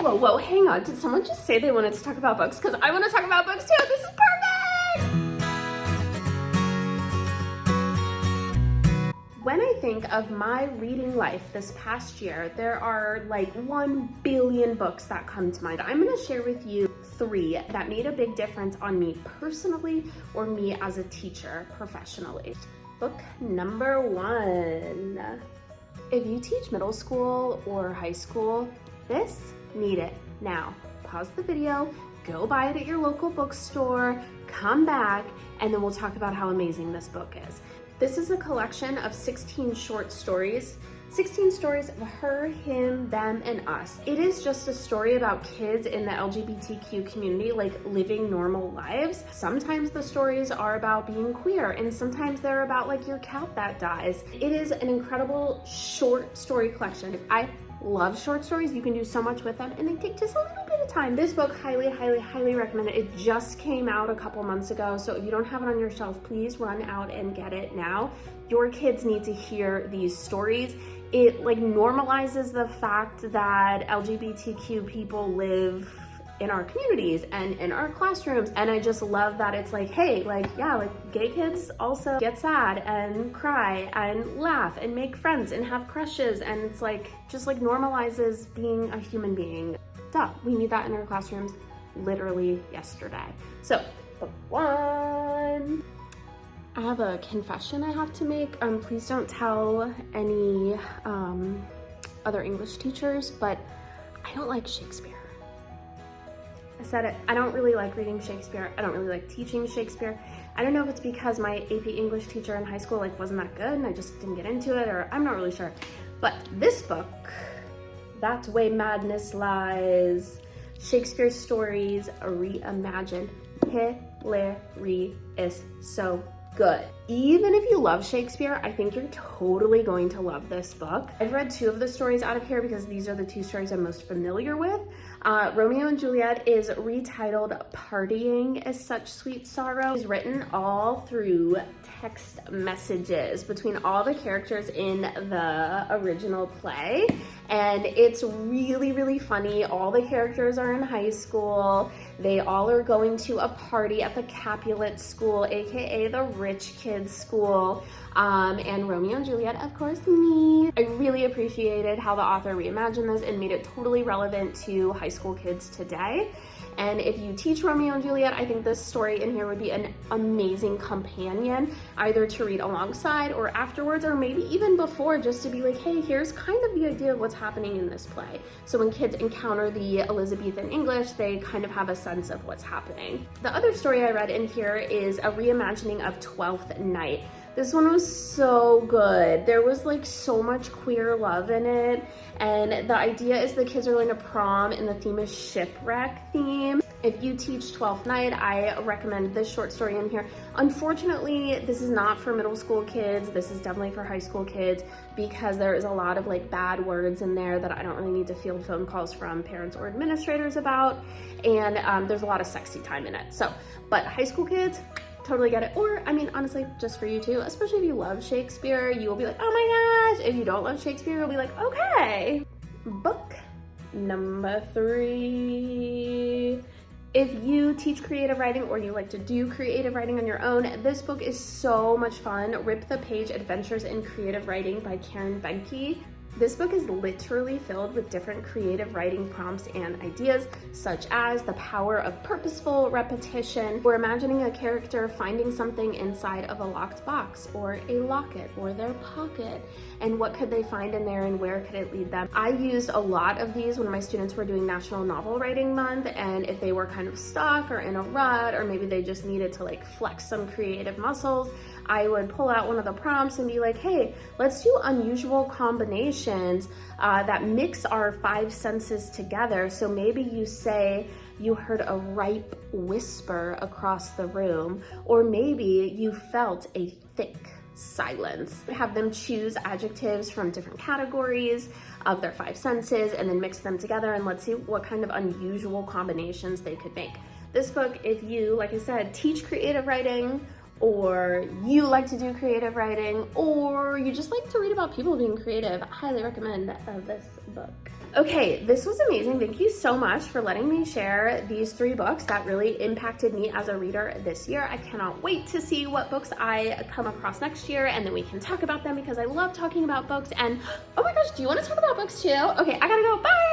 Whoa, whoa, hang on. Did someone just say they wanted to talk about books? Because I want to talk about books too. This is perfect! When I think of my reading life this past year, there are like 1 billion books that come to mind. I'm going to share with you 3 that made a big difference on me personally or me as a teacher professionally. Book number 1. If you teach middle school or high school, need it now. Pause the video, go buy it at your local bookstore, come back, and then we'll talk about how amazing this book is. This is a collection of 16 short stories. 16 stories of her, him, them, and us. It is just a story about kids in the LGBTQ community, like living normal lives. Sometimes the stories are about being queer, and sometimes they're about like your cat that dies. It is an incredible short story collection. I love short stories. You can do so much with them, and they take just a little bit of time. This book, highly, highly, highly recommended. It just came out a couple months ago, so if you don't have it on your shelf, please run out and get it now. Your kids need to hear these stories. It like normalizes the fact that LGBTQ people live in our communities and in our classrooms. And I just love that it's like, hey, like, yeah, like gay kids also get sad and cry and laugh and make friends and have crushes. And it's like, just like normalizes being a human being. Duh, we need that in our classrooms literally yesterday. So, book 1. I have a confession I have to make. Please don't tell any other English teachers, but I don't like Shakespeare. I said it. I don't really like reading Shakespeare. I don't really like teaching Shakespeare. I don't know if it's because my AP English teacher in high school like wasn't that good and I just didn't get into it, or I'm not really sure. But this book, That's Way Madness Lies, Shakespeare's Stories Reimagined, hilarious, so good. Even if you love Shakespeare, I think you're totally going to love this book. I've read 2 of the stories out of here because these are the 2 stories I'm most familiar with. Romeo and Juliet is retitled Partying is Such Sweet Sorrow. It's written all through text messages between all the characters in the original play. And it's really, really funny. All the characters are in high school. They all are going to a party at the Capulet School, aka the rich kids school. And Romeo and Juliet, of course, me. I really appreciated how the author reimagined this and made it totally relevant to high school kids today. And if you teach Romeo and Juliet, I think this story in here would be an amazing companion, either to read alongside or afterwards, or maybe even before, just to be like, hey, here's kind of the idea of what's happening in this play. So when kids encounter the Elizabethan English, they kind of have a sense of what's happening. The other story I read in here is a reimagining of Twelfth Night. This one was so good. There was like so much queer love in it. And the idea is the kids are going to prom and the theme is shipwreck theme. If you teach 12th Night, I recommend this short story in here. Unfortunately, this is not for middle school kids. This is definitely for high school kids because there is a lot of like bad words in there that I don't really need to field phone calls from parents or administrators about. And there's a lot of sexy time in it. So, but high school kids, totally get it. Or, I mean, honestly, just for you too, especially if you love Shakespeare, you will be like, oh my gosh. If you don't love Shakespeare, you'll be like, okay. Book number 3. If you teach creative writing or you like to do creative writing on your own, this book is so much fun. Rip the Page Adventures in Creative Writing by Karen Benke. This book is literally filled with different creative writing prompts and ideas, such as the power of purposeful repetition, or imagining a character finding something inside of a locked box or a locket or their pocket, and what could they find in there and where could it lead them. I used a lot of these when my students were doing National Novel Writing Month, and if they were kind of stuck or in a rut, or maybe they just needed to like flex some creative muscles, I would pull out one of the prompts and be like, hey, let's do unusual combinations that mix our 5 senses together. So maybe you say you heard a ripe whisper across the room, or maybe you felt a thick silence. Have them choose adjectives from different categories of their 5 senses and then mix them together, and let's see what kind of unusual combinations they could make. This book, if you, like I said, teach creative writing, or you like to do creative writing, or you just like to read about people being creative, I highly recommend this book. Okay, this was amazing. Thank you so much for letting me share these 3 books that really impacted me as a reader this year. I cannot wait to see what books I come across next year, and then we can talk about them because I love talking about books. And oh my gosh, do you want to talk about books too? Okay, I gotta go. Bye!